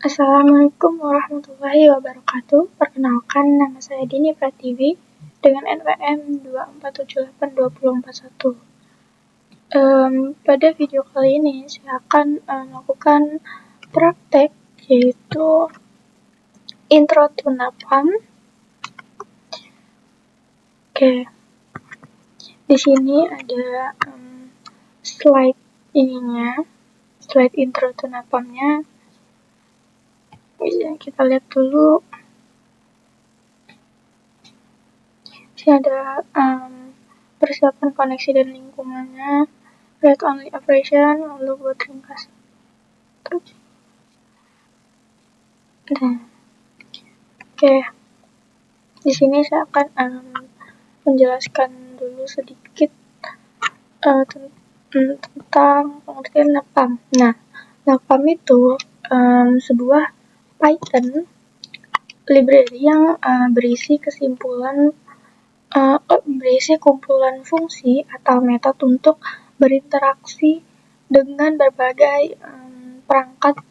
Assalamualaikum warahmatullahi wabarakatuh. Perkenalkan, nama saya Dini Pratiwi dengan NPM 2478241. Pada video kali ini saya akan melakukan praktek yaitu intro to Napalm. Oke, di sini ada slide intro to Napalmnya. Bisa kita lihat dulu. Ini ada persiapan koneksi dan lingkungannya, read only operation, lalu buat ringkas. Oke, di sini saya akan menjelaskan dulu sedikit tentang pengertian Napalm. Nah, Napalm itu sebuah Python library yang berisi kumpulan fungsi atau metode untuk berinteraksi dengan berbagai perangkat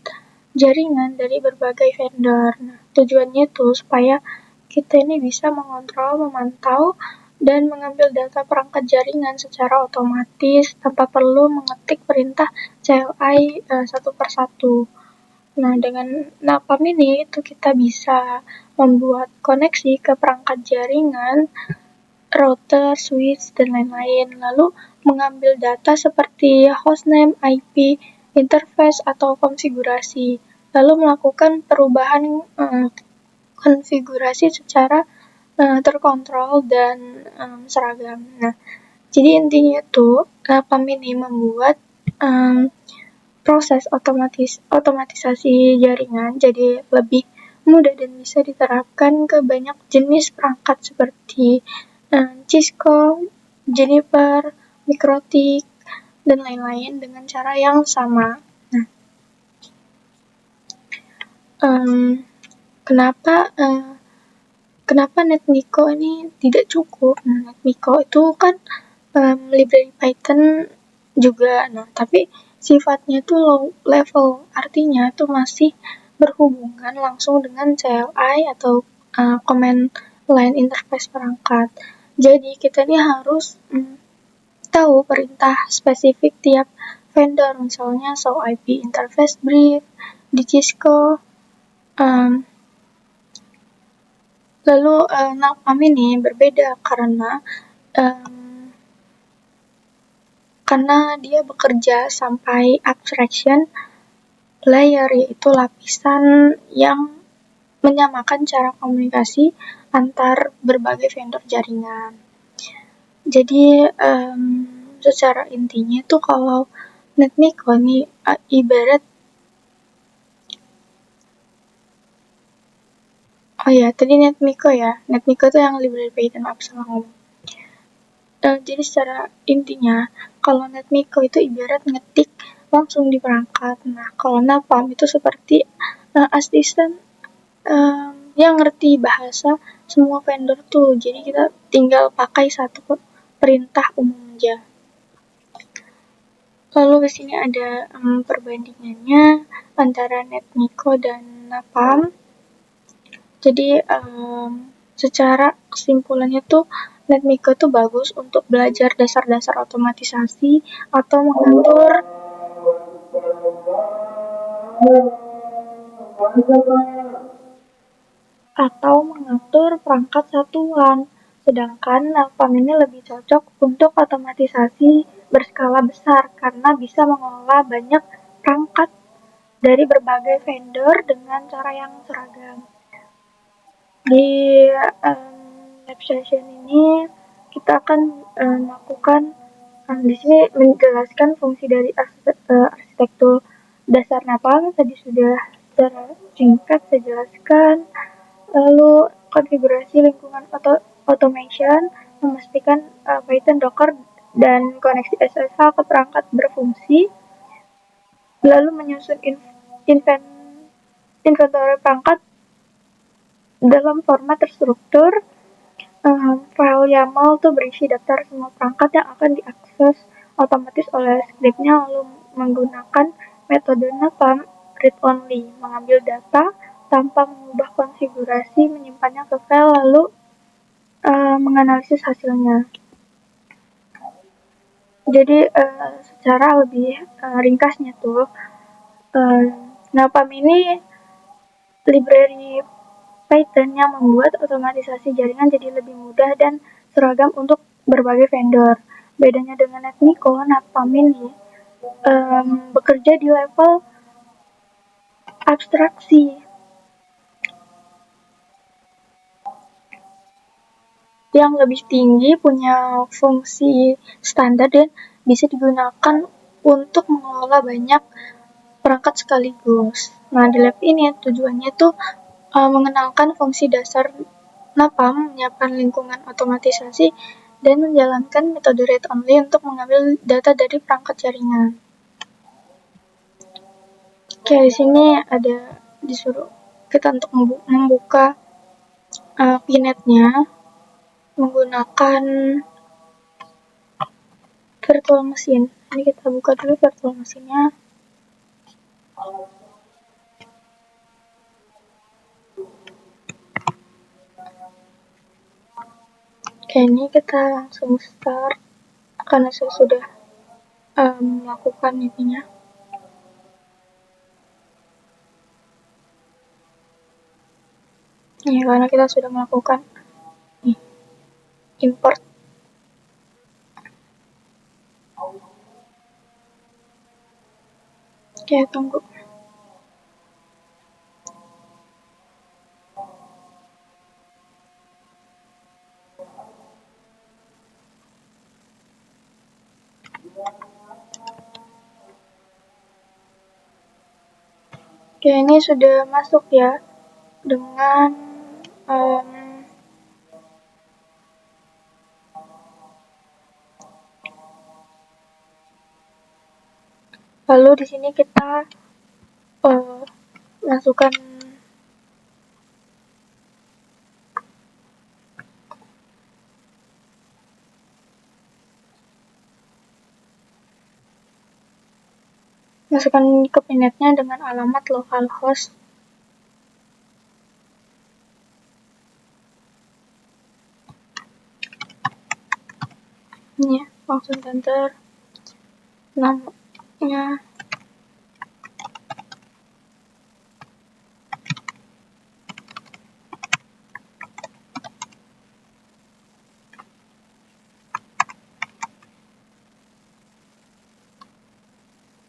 jaringan dari berbagai vendor. Nah, tujuannya itu supaya kita ini bisa mengontrol, memantau, dan mengambil data perangkat jaringan secara otomatis tanpa perlu mengetik perintah CLI satu persatu. Nah, dengan Napalm ini itu kita bisa membuat koneksi ke perangkat jaringan, router, switch, dan lain-lain. Lalu mengambil data seperti hostname, IP, interface, atau konfigurasi. Lalu melakukan perubahan konfigurasi secara terkontrol dan seragam. Nah, jadi intinya itu Napalm ini membuat proses otomatisasi jaringan jadi lebih mudah dan bisa diterapkan ke banyak jenis perangkat seperti Cisco, Juniper, Mikrotik, dan lain-lain dengan cara yang sama. Nah, kenapa NetMiko ini tidak cukup? Nah, NetMiko itu kan library Python juga, tapi sifatnya itu low level, artinya itu masih berhubungan langsung dengan CLI atau command line interface perangkat. Jadi kita ini harus tahu perintah spesifik tiap vendor, misalnya show IP interface brief di Cisco. Lalu Napalm ini berbeda karena dia bekerja sampai abstraction layer, yaitu lapisan yang menyamakan cara komunikasi antar berbagai vendor jaringan. Jadi secara intinya itu kalau NetMiko ini ibarat NetMiko itu yang library Python, salah ngomong. Jadi secara intinya kalau NetMiko itu ibarat ngetik langsung di perangkat. Nah, kalau Napalm itu seperti asisten yang ngerti bahasa semua vendor tuh. Jadi kita tinggal pakai satu perintah umum aja. Lalu di sini ada perbandingannya antara NetMiko dan Napalm. Jadi secara kesimpulannya tuh NetMiko tuh bagus untuk belajar dasar-dasar otomatisasi atau mengatur perangkat satuan. Sedangkan Napalm ini lebih cocok untuk otomatisasi berskala besar karena bisa mengelola banyak perangkat dari berbagai vendor dengan cara yang seragam. Di lab session ini kita akan melakukan di sini menjelaskan fungsi dari arsitektur dasar Napalm. Tadi sudah secara singkat saya jelaskan. Lalu konfigurasi lingkungan automation, memastikan Python, Docker, dan koneksi SSH ke perangkat berfungsi. Lalu menyusun inventory perangkat dalam format terstruktur. File YAML tuh berisi daftar semua perangkat yang akan diakses otomatis oleh scriptnya, lalu menggunakan metode Napalm read only, mengambil data tanpa mengubah konfigurasi, menyimpannya ke file, lalu menganalisis hasilnya. Jadi secara lebih ringkasnya tuh, NAPAM ini library Python yang membuat otomatisasi jaringan jadi lebih mudah dan seragam untuk berbagai vendor. Bedanya dengan Netmiko, NAPAM ini bekerja di level abstraksi yang lebih tinggi, punya fungsi standar dan bisa digunakan untuk mengelola banyak perangkat sekaligus. Nah, di lab ini tujuannya tuh mengenalkan fungsi dasar NAPAM, menyiapkan lingkungan otomatisasi, dan menjalankan metode read only untuk mengambil data dari perangkat jaringan. Oke, di sini ada disuruh kita untuk membuka pinetnya menggunakan virtual machine. Ini kita buka dulu virtual machine-nya. Oke, ini kita langsung start karena saya sudah melakukan ininya. Ini karena kita sudah melakukan import. Oke, tunggu. Oke, ini sudah masuk ya dengan lalu di sini kita masukkan ke pinetnya dengan alamat localhost. Ini ya, langsung enter namanya.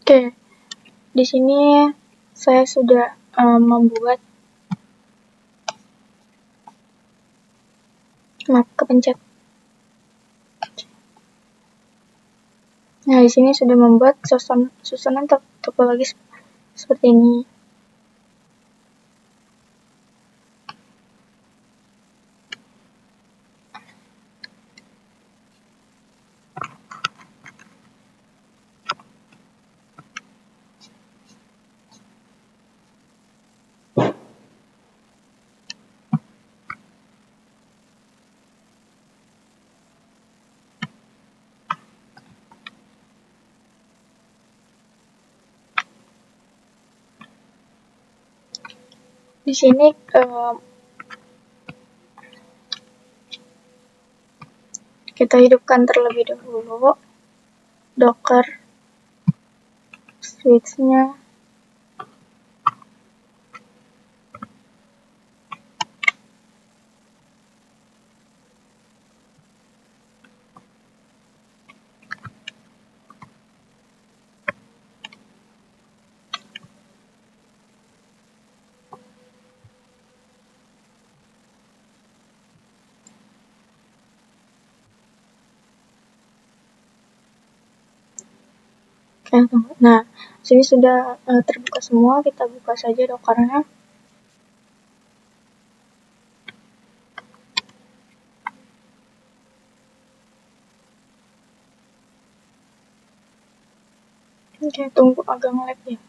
Oke, di sini saya sudah membuat map kepencet. Nah, di sini sudah membuat susunan topologi seperti ini. Di sini kita hidupkan terlebih dahulu Docker switch-nya. Nah, sini sudah terbuka semua, kita buka saja Docker-nya. Oke, tunggu agak nge-lag ya.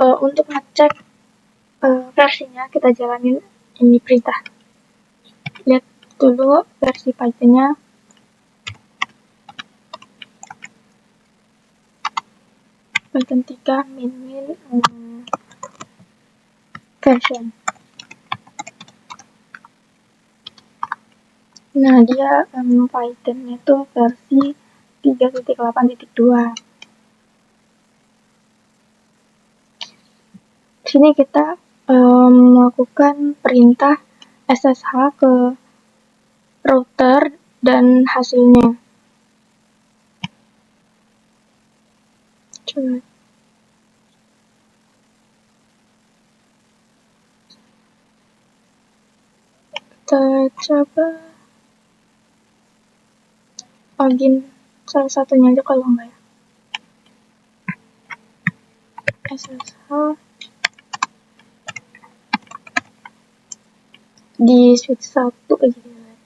Untuk ngecek versinya, kita jalanin ini perintah. Lihat dulu versi Python-nya. Python 3 min version. Nah, dia Python-nya tuh versi 3.8.2. Di sini kita melakukan perintah SSH ke router dan hasilnya. Coba. Kita coba login salah satunya aja kalau enggak ya. SSH di switch 1 aja dilihat.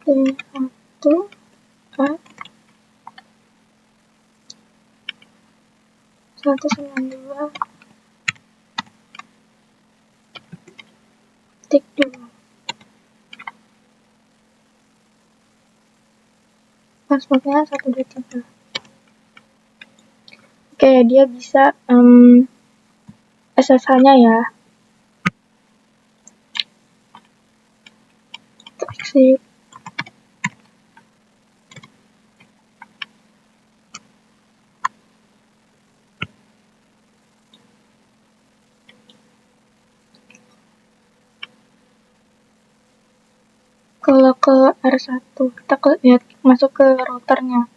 T1 192 tik 2. Passwordnya 123. Oke, dia bisa SSH-nya ya. Exit. Kalau ke R1, kita lihat masuk ke routernya.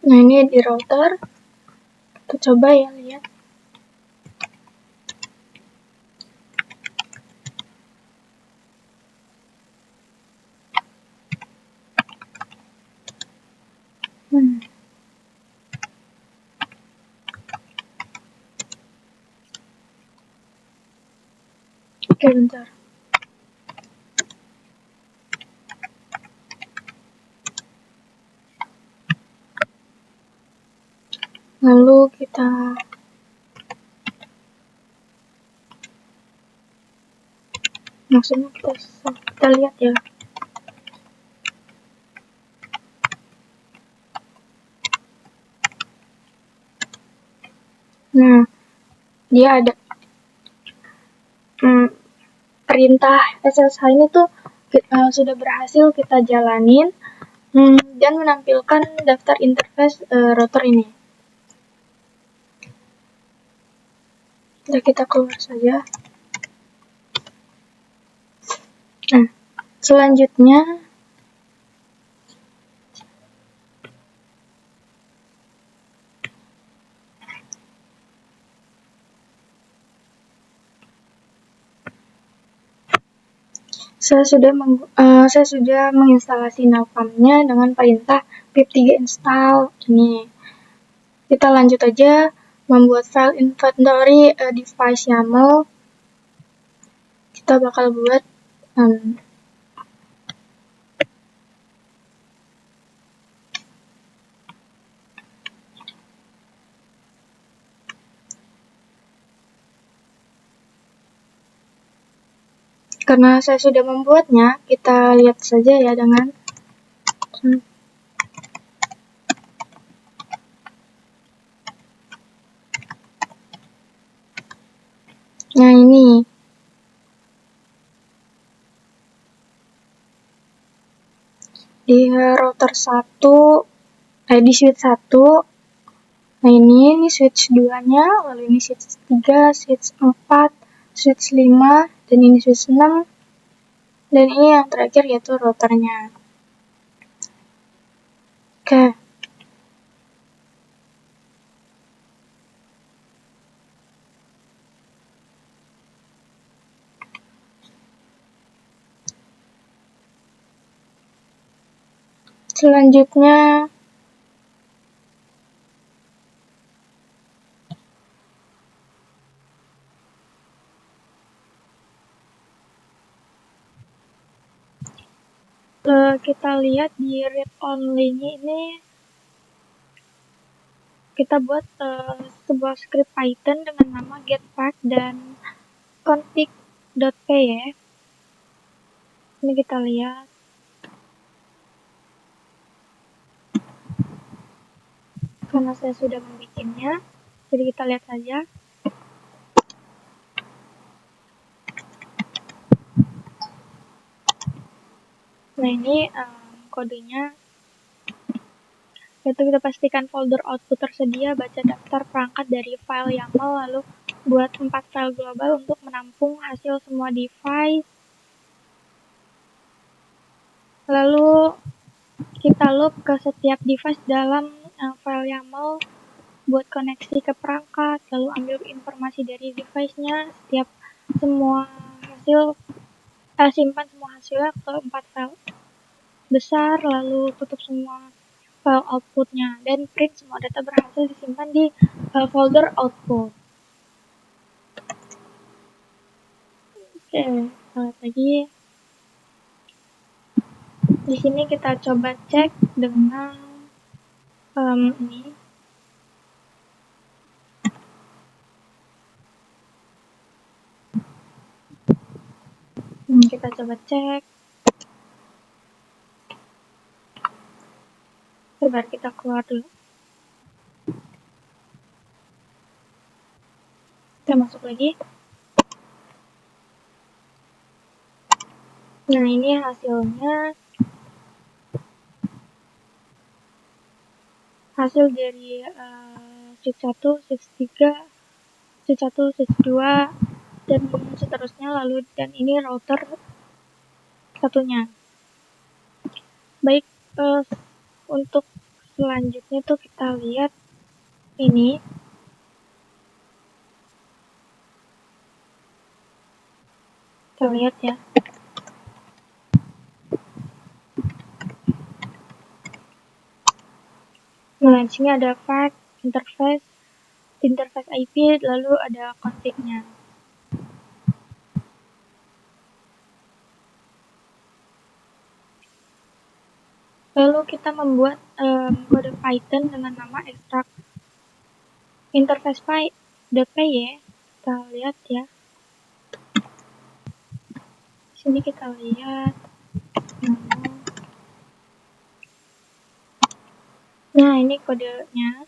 Nah, ini di router. Kita coba ya, lihat. Oke, bentar. Lalu kita maksudnya kita lihat ya. Nah, dia ada perintah SSH ini tuh sudah berhasil kita jalanin dan menampilkan daftar interface router ini. Nah, kita keluar saja. Nah, selanjutnya saya sudah menginstalasi Napalm-nya dengan perintah pip3 install ini. Kita lanjut aja membuat file inventory device YAML. Kita bakal buat karena saya sudah membuatnya, kita lihat saja ya dengan nah ini di router 1 di switch 1. Nah, ini switch 2-nya, lalu ini switch 3, switch 4, switch 5, dan ini switch 6. Dan ini yang terakhir yaitu routernya. Oke. Selanjutnya kita lihat di read only-nya ini kita buat sebuah script Python dengan nama getPath dan config.py. Ini kita lihat. Karena saya sudah membuatnya, jadi kita lihat saja. Nah, ini kodenya. Yaitu kita pastikan folder output tersedia, baca daftar perangkat dari file YAML, lalu buat 4 file global untuk menampung hasil semua device. Lalu kita loop ke setiap device dalam file YAML buat koneksi ke perangkat, lalu ambil informasi dari device-nya, setiap semua hasil, simpan semua hasilnya ke 4 file besar, lalu tutup semua file outputnya, dan print semua data berhasil disimpan di folder output. Oke, lihat lagi. Di sini kita coba cek dengan ini. Kita coba cek. Sebentar, kita keluar dulu. Kita masuk lagi. Nah, ini hasilnya. Hasil dari sheet 1, sheet 3, sheet 1, sheet 2, dan seterusnya, lalu dan ini router satunya. Baik, untuk selanjutnya tuh kita lihat ini. Kita lihat ya. Nah, di sini ada fact, interface IP, lalu ada config-nya. Lalu kita membuat kode Python dengan nama extract interface.py. Kita lihat ya. Di sini kita lihat. Nah, ini kodenya.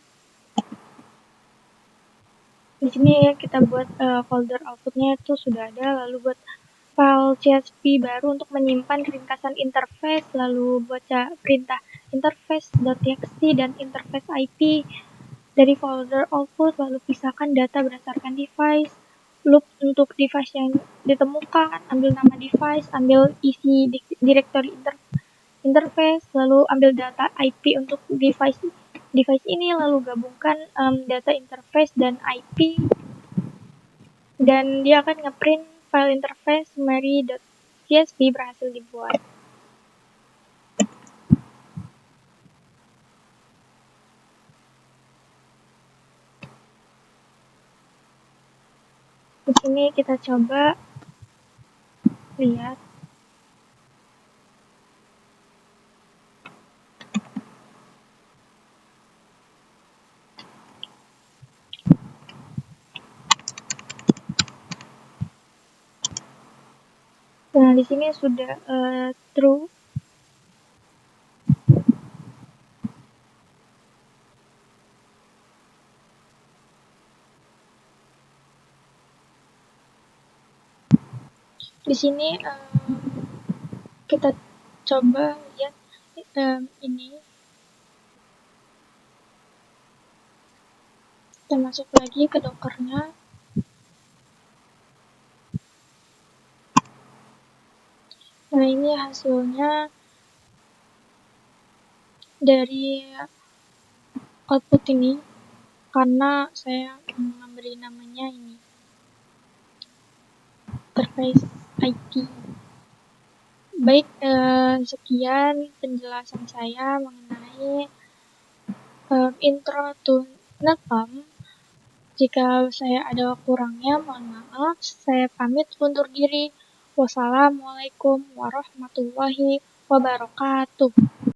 Di sini kita buat folder outputnya itu sudah ada, lalu buat file CSV baru untuk menyimpan ringkasan interface, lalu baca perintah interface.txt dan interface IP dari folder output, lalu pisahkan data berdasarkan device, loop untuk device yang ditemukan, ambil nama device, ambil isi directory interface, lalu ambil data IP untuk device ini, lalu gabungkan data interface dan IP, dan dia akan ngeprint file interface summary.csv berhasil dibuat. Di sini kita coba lihat. Nah, di sini sudah true. Di sini kita coba lihat ini. Kita masuk lagi ke Docker-nya. Nah, ini hasilnya dari output ini, karena saya memberi namanya ini interface IP Baik, sekian penjelasan saya mengenai intro to Netom. Jika saya ada kurangnya, mohon maaf. Saya pamit undur diri. Wassalamualaikum warahmatullahi wabarakatuh.